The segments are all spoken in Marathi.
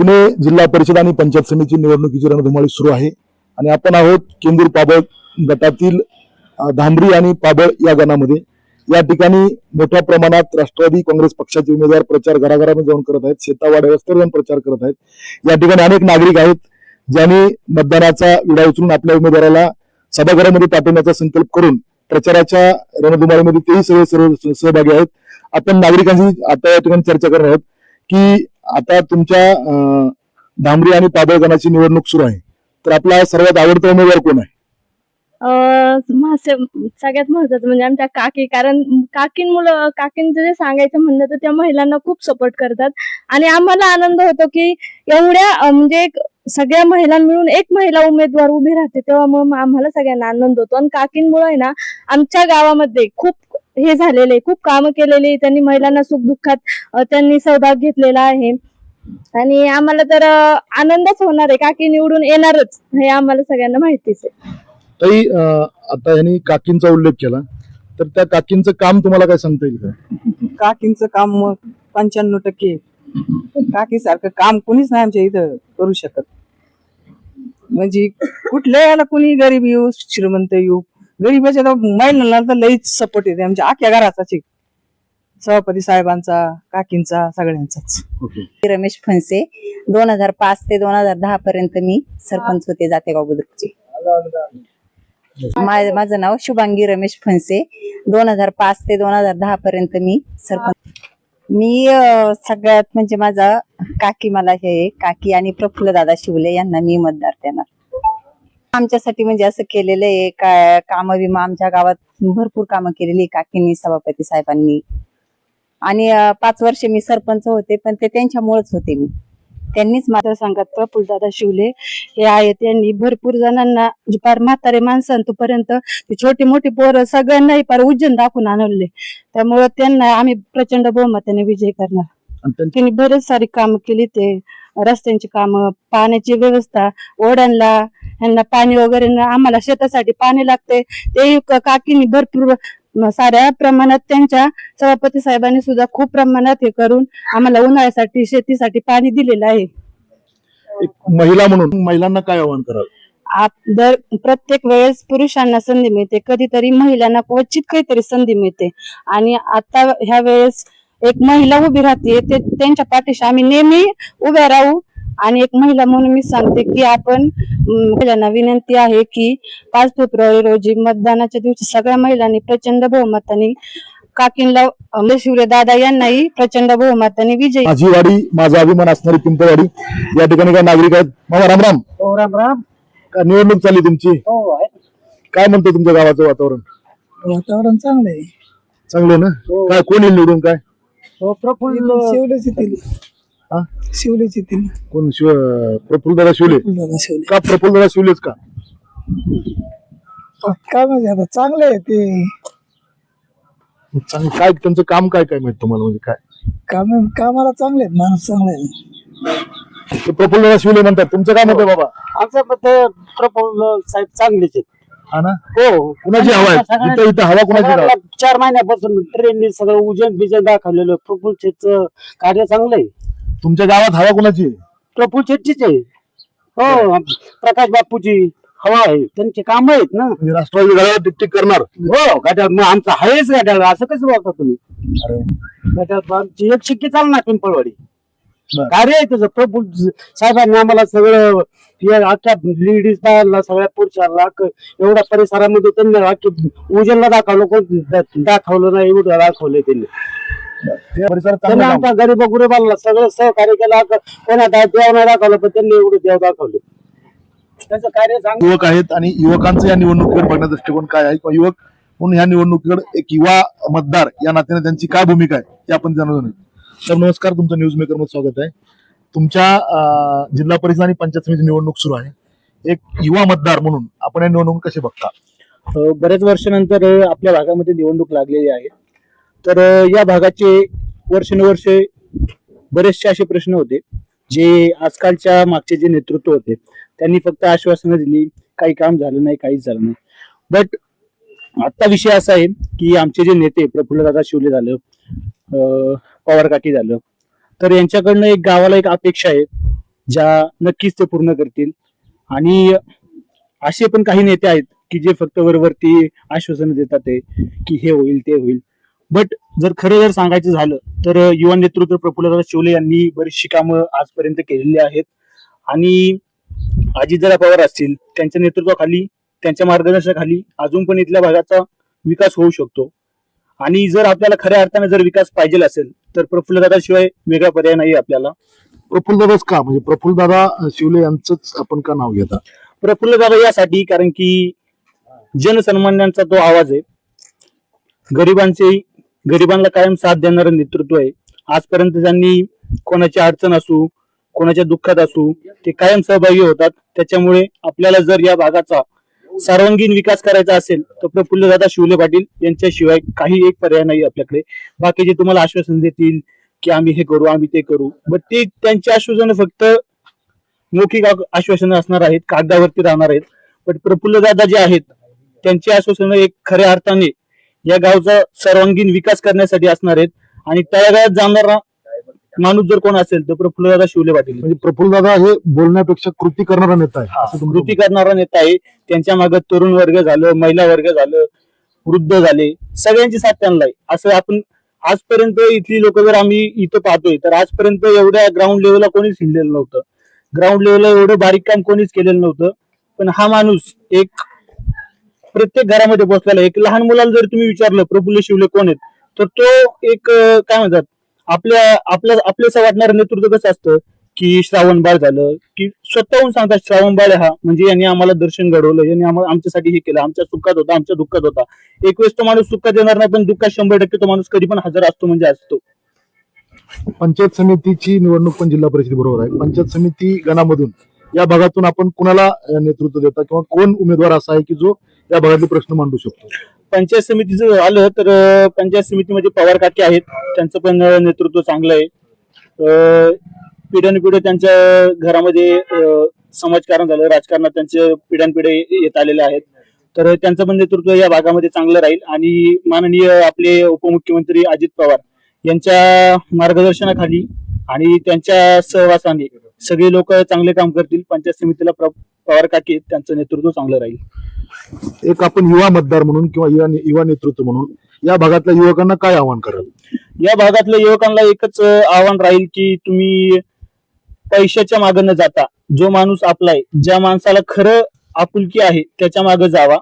पुणे जिल्हा परिषद आणि पंचायत समिती निवडणुकीची रणधुमाळी सुरू आहे आणि आपण आहोत केंदूर पाबळ गटातील धांबरी आणि पाबळ या गणामध्ये। या ठिकाणी मोठ्या प्रमाणात राष्ट्रवादी काँग्रेस पक्षाचे उमेदवार प्रचार घराघरामध्ये जाऊन करत आहेत, शेतावाड्यावर जाऊन प्रचार करत आहेत। या ठिकाणी अनेक नागरिक आहेत ज्यांनी मतदानाचा विडा उचलून आपल्या उमेदवाराला सभागृहामध्ये पाठवण्याचा संकल्प करून प्रचाराच्या रणधुमाळीमध्ये तेही सर्व सहभागी आहेत। आपण नागरिकांशी आता या ठिकाणी चर्चा करणार आहोत की आता तुमच्या धांबरी आणि पाबळ गणाची निवडणूक सुरू आहे, तर आपला सर्वात आवडता उमेदवार कोण आहे? सगळ्यात महत्वाचं म्हणजे आमच्या काकी, कारण काकींचं जे सांगायचं म्हणलं तर त्या महिलांना खूप सपोर्ट करतात आणि आम्हाला आनंद होतो की एवढ्या म्हणजे सगळ्या महिला मिळून एक महिला उमेदवार उभी राहते, तेव्हा मग आम्हाला सगळ्यांना आनंद होतो। आणि काकींमुळे ना आमच्या गावामध्ये खूप हे झालेले, खूप कामं केलेली, त्यांनी महिलांना सुख दुःखात त्यांनी सहभाग घेतलेला आहे आणि आम्हाला तर आनंदच होणार आहे। काकी निवडून येणारच हे आम्हाला सगळ्यांना माहितीच आहे। ताई, आता यांनी काकींचा उल्लेख केला, तर त्या काकींचं काम तुम्हाला काय सांगता येईल का? काकींचं काम 95% काकी सारखं काम कोणीच नाही आमच्या इथं करू शकत। म्हणजे कुठल्या याला कोणी गरीब येऊ श्रीमंत येऊ, गरीबाच्या महिलांना तर लईच सपोर्ट येते आमच्या आख्या घराचाच, सभापती साहेबांचा, काकींचा, सगळ्यांचाच। रमेश फणसे 2005 ते 2010 पर्यंत मी सरपंच होते जातेगाव बुद्रुकचे। माझं नाव शुभांगी रमेश फणसे। 2005 ते 2010 पर्यंत मी सरपंच। मी सगळ्यात म्हणजे माझा काकी, मला हे काकी आणि प्रफुल्ल दादा शिवले यांना मी मतदार देणार। आमच्यासाठी म्हणजे असं केलेलं आहे काम विमा, आमच्या गावात भरपूर कामं केलेली काकींनी, सभापती साहेबांनी। आणि 5 वर्ष मी सरपंच होते, पण ते त्यांच्यामुळेच होते मी, त्यांनीच मतदारसंघात प्रफुल्लदादा शिवले हे आहेत। त्यांनी भरपूर जणांना फार म्हातारे माणसांपर्यंत छोटी मोठी पोरं सगळ्यांनाही फार उज्जैन दाखवून आणले, त्यामुळे त्यांना आम्ही प्रचंड बहुमताने विजय करणार। त्यांनी बरेच सारी कामं केली, ते रस्त्यांची कामं, पाण्याची व्यवस्था, ओढ्यांना ह्यांना पाणी वगैरे, आम्हाला शेतासाठी पाणी लागते ते काकींनी भरपूर साऱ्या प्रमाणात, त्यांच्या सभापती साहेबांनी सुद्धा खूप प्रमाणात हे करून आम्हाला उन्हाळ्यासाठी शेतीसाठी पाणी दिलेलं आहे। एक महिला म्हणून महिलांना काय आवाहन कराल? प्रत्येक वेळेस पुरुषांना संधी मिळते, कधीतरी महिलांना क्वचित काहीतरी संधी मिळते आणि आता ह्या वेळेस एक महिला उभी राहते, ते त्यांच्या पाठीशी आम्ही नेहमी उभ्या राहू। आणि एक महिला म्हणून मी सांगते की आपण महिलांना विनंती आहे की 5 फेब्रुवारी रोजी मतदानाच्या दिवशी सगळ्या महिलांनी प्रचंड बहुमताने काकींना, शिवले दादा यांनाही प्रचंड बहुमताने विजयी। माझी वाडी माझा अभिमान असणारी पिंपळवाडी या ठिकाणी काय नागरिक आहेत? मामा राम राम। हो, राम राम। का निवडणूक चालली तुमची? हो आहे। काय म्हणतो तुमच्या गावाचं वातावरण? वातावरण चांगलं आहे। चांगलं आहे ना? काय कोण येईल निवडून? काय हो, प्रफुल्ल शिवलेची तील कोण? प्रफुल्लदादा शिवले का? प्रफुल्लदादा शिवलेच का? काय म्हणजे आता चांगलं आहे ते काय त्यांचं काम काय काय माहित तुम्हाला? म्हणजे काय कामाला चांगले आहेत, माणूस चांगला आहे। प्रफुल्लदादा शिवले म्हणतात, तुमचं काय मत आहे बाबा? आमचं मत प्रफुल्ल साहेब चांगलेच आहेत। हा ना? हो, कुणाची हवा आहे इथं? हवा कुणाची? 4 महिन्यापासून ट्रेननी सगळं उजन बिजन दाखवलेलं। प्रफुल्ल शेठचं कार्य चांगलं आहे। तुमच्या गावात हवा कुणाची? प्रफुल्ल शेठचीच आहे। हो, प्रकाश बापूची हवा आहे, त्यांचे काम आहेत ना। म्हणजे राष्ट्रवादी घड्याळ टिकटिक करणार? हो, घड्याळ मग आमचं आहेच घड्याळ, असं कसं बोलता तुम्ही? घड्याळ आमची एक शिक्की चालणार पिंपळवाडी, कार्य आहे त्याचं। प्रफुल्ल साहेबांनी आम्हाला सगळं अख्ख्या लेडीज बायांना, सगळ्या पुरुषांना, एवढ्या परिसरामध्ये त्यांनी उजेलला दाखवलं, कोण दाखवलं नाही एवढं दाखवलंय त्यांनी। त्यांनी आमच्या गरीब गुरेबाला सगळं सहकार्य केलं, कोणा देव नाही दाखवलं, पण त्यांनी एवढं देव दाखवले, त्याचं कार्य चांगलं। युवक आहेत आणि युवकांचं या निवडणुकीकडे बघण्याचा दृष्टिकोन काय आहे, किंवा युवक म्हणून ह्या निवडणुकीकडे एक युवा मतदार या नात्याने त्यांची काय भूमिका आहे ते आपण जाणून घेऊ। तर नमस्कार, तुमचं न्यूज मेकर मध्ये स्वागत आहे। तुमच्या जिल्हा परिषद आणि पंचायत समिती निवडणूक सुरू आहे, एक युवा मतदार म्हणून आपण या निवडणूक कशी बघता? बऱ्याच वर्षानंतर आपल्या भागामध्ये निवडणूक लागलेली आहे, तर या भागाचे वर्षानुवर्षे बरेचसे असे प्रश्न होते जे आजकालच्या मागचे जे नेतृत्व होते त्यांनी फक्त आश्वासनं दिली, काही काम झालं नाही, काहीच झालं नाही। बट आता विषय असा आहे की आमचे जे नेते प्रफुल्लदादा शिवले झालं, पवार काकी झालं, तर यांच्याकडनं एक गावाला एक अपेक्षा आहे ज्या नक्कीच ते पूर्ण करतील. आणि असे पण काही नेते आहेत की जे फक्त वरवरती आश्वासन देतात आहे की हे होईल ते होईल. बट जर सांगायचं झालं तर युवा नेतृत्व प्रफुल्लदादा शिवले यांनी बरीचशी कामं आजपर्यंत केलेली आहेत. आणि अजितदादा पवार असतील त्यांच्या नेतृत्वाखाली, त्यांच्या मार्गदर्शनाखाली अजून पण इथल्या भागाचा विकास होऊ शकतो. आणि जर आपल्याला खऱ्या अर्थाने जर विकास पाहिजे असेल तर प्रफुल्लदादा शिवाय वेगळा पर्याय नाही आपल्याला. प्रफुल्लदादाच का, म्हणजे प्रफुल्लदादा शिवले यांचंच आपण का नाव घेता? प्रफुल्लदादा यासाठी कारण की जनसामान्यांचा तो आवाज आहे, गरिबांना कायम साथ देणारं नेतृत्व आहे. आजपर्यंत त्यांनी कोणाची अडचण असू, कोणाच्या दुःखात असू, ते कायम सहभागी होतात. त्याच्यामुळे आपल्याला जर या भागाचा सर्वांगीण विकास करायचा असेल तर प्रफुल्लदादा शिवले पाटील यांच्याशिवाय काही एक पर्याय नाही आपल्याकडे. बाकीचे तुम्हाला आश्वासन देतील की आम्ही हे करू, आम्ही ते करू, बट ते त्यांची आश्वासनं फक्त मौखिक आश्वासनं असणार आहेत, कागदावरती राहणार आहेत. पण प्रफुल्लदादा जे आहेत त्यांची आश्वासनं एक खऱ्या अर्थाने या गावचा सर्वांगीण विकास करण्यासाठी असणार आहेत. आणि तळागाळात जाणारा माणूस जर कोण असेल तर प्रफुल्लदादा शिवले पाटील. म्हणजे प्रफुल्लदादा हे बोलण्यापेक्षा कृती करणारा नेता आहे असं तुमचं कृती करणारा नेता आहे. त्यांच्या मागे तरुण वर्ग झालं, महिला वर्ग झालं, वृद्ध झाले, सगळ्यांची साथ त्यांना आहे. असं आपण आजपर्यंत इथली लोक जर आम्ही इथं पाहतोय तर आजपर्यंत एवढ्या ग्राउंड लेवलला कोणीच हिंडलेलं नव्हतं, ग्राउंड लेवलला एवढं बारीक काम कोणीच केलेलं नव्हतं. पण हा माणूस एक प्रत्येक घरामध्ये पोहोचलेला. एक लहान मुलाला जर तुम्ही विचारलं प्रफुल्ल शिवले कोण आहेत तर तो एक काय म्हणतात आपल्याचं वाटणारं नेतृत्व कसं असतं की श्रावण बाळ झालं की स्वतःहून सांगतात श्रावण बाळ हा म्हणजे यांनी आम्हाला दर्शन घडवलं, यांनी आम्हाला आमच्यासाठी हे केलं, आमच्या सुखात होता, आमच्या दुःखात होता. एक वेळेस तो माणूस सुखात येणार नाही पण दुःखात 100% तो माणूस कधी पण हजर असतो म्हणजे असतो. पंचायत समितीची निवडणूक पण जिल्हा परिषद बरोबर आहे. पंचायत समिती गणामधून या भागातून आपण कुणाला नेतृत्व देता किंवा कोण उमेदवार असा आहे की जो या भागातले प्रश्न मांडू शकतो? पंचायत समितीचं आलं तर पंचायत समितीमध्ये पवार काकी आहेत, त्यांचं पण नेतृत्व चांगलं आहे. पिढ्यानपिढ्या त्यांच्या घरामध्ये समाजकारण झालं, राजकारणात त्यांचे पिढ्यानपिढ्या येत आलेले आहेत. तर त्यांचं पण नेतृत्व या भागामध्ये चांगलं राहील. आणि माननीय आपले उपमुख्यमंत्री अजित पवार यांच्या मार्गदर्शनाखाली आणि त्यांच्या सहवासाने सगळे लोक चांगले काम करतील. पंचायत समितीला पवार काकी त्यांचं नेतृत्व चांगलं राहील. एक आपण युवा मतदार म्हणून किंवा युवा नेतृत्व म्हणून या भागातल्या युवकांना काय आव्हान कराल? या भागातल्या युवकांना एकच आव्हान राहील की तुम्ही पैशाच्या मागे न जाता जो माणूस आपला आहे, ज्या माणसाला खरं आपुलकी आहे त्याच्या मागे जावा.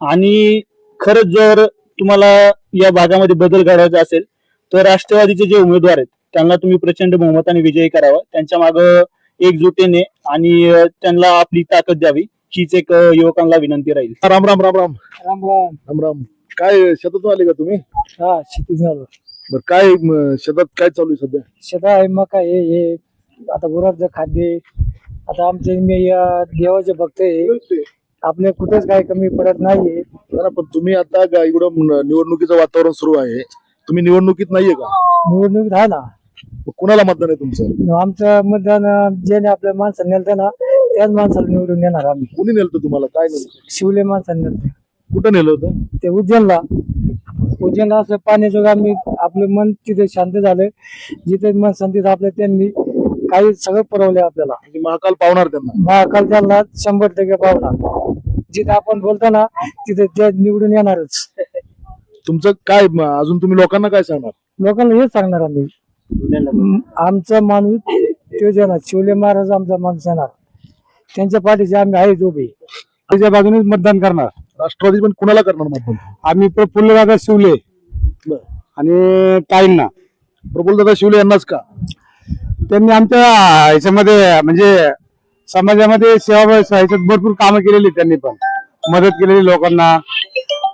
आणि खरंच जर तुम्हाला या भागामध्ये बदल घडवायचा असेल तर राष्ट्रवादीचे जे उमेदवार आहेत त्यांना तुम्ही प्रचंड बहुमताने विजयी करावा, त्यांच्या मागे एकजुटीने आणि त्यांना आपली ताकद द्यावी, हीच एक युवकांना विनंती राहील. राम राम राम राम राम राम. राम राम. काय शेतातून आले का तुम्ही? हा, शेती झालं. बरं, काय शेतात काय चालू आहे सध्या? शेता आहे, मका हे आता गुरांचं खाद्य. आता आमचे मी देवाचे भक्त आहे, आपल्या कुठेच काही कमी पडत नाहीये. बरं, पण तुम्ही आता इकडं निवडणुकीचं वातावरण सुरू आहे, तुम्ही निवडणुकीत नाहीये का? निवडणुकीत आहे ना. मग कुणाला मतदान आहे तुमचं? आमचं मतदान ज्याने आपल्या माणसाने नेलतं ना त्याच माणसाला निवडून येणार आम्ही. कुणी नेलं तुम्हाला? काय नेलं? शिवले माणसाने नेलतं. कुठं नेलं होतं? ते उज्जैनला असं पाण्याचं आम्ही आपलं मन तिथे शांत झालं. जिथे मन शांतीत आपलं त्यांनी काही सगळं पुरवलं आपल्याला. म्हणजे महाकाल पावणार त्यांना? महाकाल त्यांना 100% पावणार. जिथे आपण बोलतो ना तिथे ते निवडून येणारच. तुमचं काय अजून तुम्ही लोकांना काय सांगणार? लोकांना हेच सांगणार आम्ही, आमचा माणूस तो येणार, शिवले महाराज आमचा माणूस येणार, त्यांच्या पाठीचे आम्ही आहेच उभे. त्याच्या बाजूनेच मतदान करणार. राष्ट्रवादी पण कुणाला करणार मतदान? आम्ही प्रफुल्लदादा शिवले आणि ताईंना. प्रफुल्लदादा शिवले यांनाच का? त्यांनी आमच्या ह्याच्यामध्ये म्हणजे समाजामध्ये सेवा ह्याच्यात भरपूर कामं केलेली, त्यांनी पण मदत केलेली लोकांना.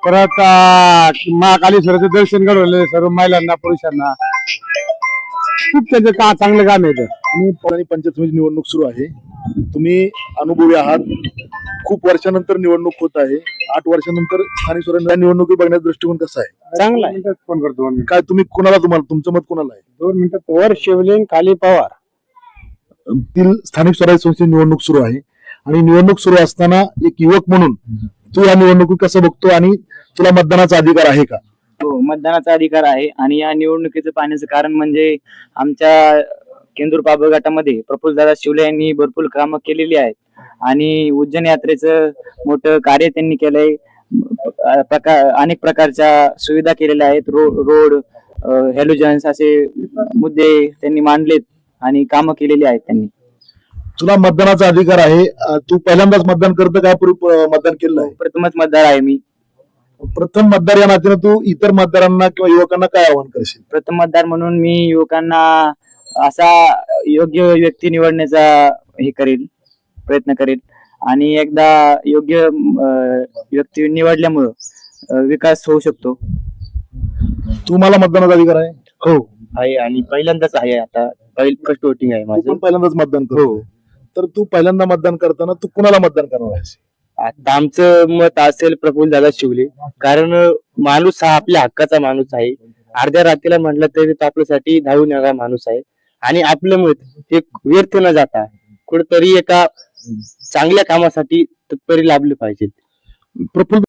परत महाकालेश्वराचं दर्शन घडवले सर्व महिलांना, पुरुषांना. खूप त्याचं चांगलं काम आहे. आणि पंचायत समिती निवडणूक सुरू आहे, तुम्ही अनुभवी आहात, खूप वर्षानंतर निवडणूक होत आहे. 8 वर्षानंतर स्थानिक स्वराज्य निवडणुकी बघण्याचा दृष्टिकोन कसा आहे? चांगला आहे. फोन करतो काय तुम्ही तुम्हाला तुमचं मत कोणाला आहे? 2 मिनिटात. वर शिवले, खाली पवार. स्थानिक स्वराज्य संस्थेची निवडणूक सुरू आहे आणि निवडणूक सुरू असताना एक युवक म्हणून तू या निवडणुकी कसं बघतो आणि तुला मतदानाचा अधिकार आहे का? हो, मतदानाचा अधिकार आहे. आणि या निवडणुकीचं पाहण्याचं कारण म्हणजे आमच्या केंदूर पाबळ गटामध्ये प्रफुल्लदादा शिवले यांनी भरपूर कामं केलेली आहेत आणि उज्जैन यात्रेचं मोठं कार्य त्यांनी केलंय. अनेक प्रकारच्या सुविधा केलेल्या आहेत. रोड हॅलोजन्स असे मुद्दे त्यांनी मांडलेत आणि कामं केलेली आहेत त्यांनी. तुला मतदानाचा अधिकार आहे. तू पहिल्यांदाच मतदान करतं का पूर्वी मतदान केलं आहे? प्रथमच मतदार आहे मी. प्रथम मतदार या नात्यानं तू इतर मतदारांना किंवा युवकांना काय आवाहन करशील? प्रथम मतदार म्हणून मी युवकांना असा योग्य व्यक्ती निवडण्याचा प्रयत्न करेल आणि एकदा योग्य व्यक्ती निवडल्यामुळं विकास होऊ शकतो. तुम्हाला मतदानाचा अधिकार आहे? हो आहे आणि पहिल्यांदाच आहे. आता फर्स्ट वोटिंग आहे तू माझं. पण पहिल्यांदाच मतदान करतो. तर तू पहिल्यांदा मतदान करताना तू कुणाला मतदान करणार आहेस? आता आमचं मत असेल प्रफुल्लदादा शिवले, कारण माणूस हा आपल्या हक्काचा माणूस आहे. अर्ध्या रात्रीला म्हटलं तरी तो आपल्यासाठी धावून येणारा माणूस आहे आणि आपलं मत हे व्यर्थ न जाता कुठेतरी एका चांगल्या कामासाठी तत्परी लाभले पाहिजे. प्रफुल्ल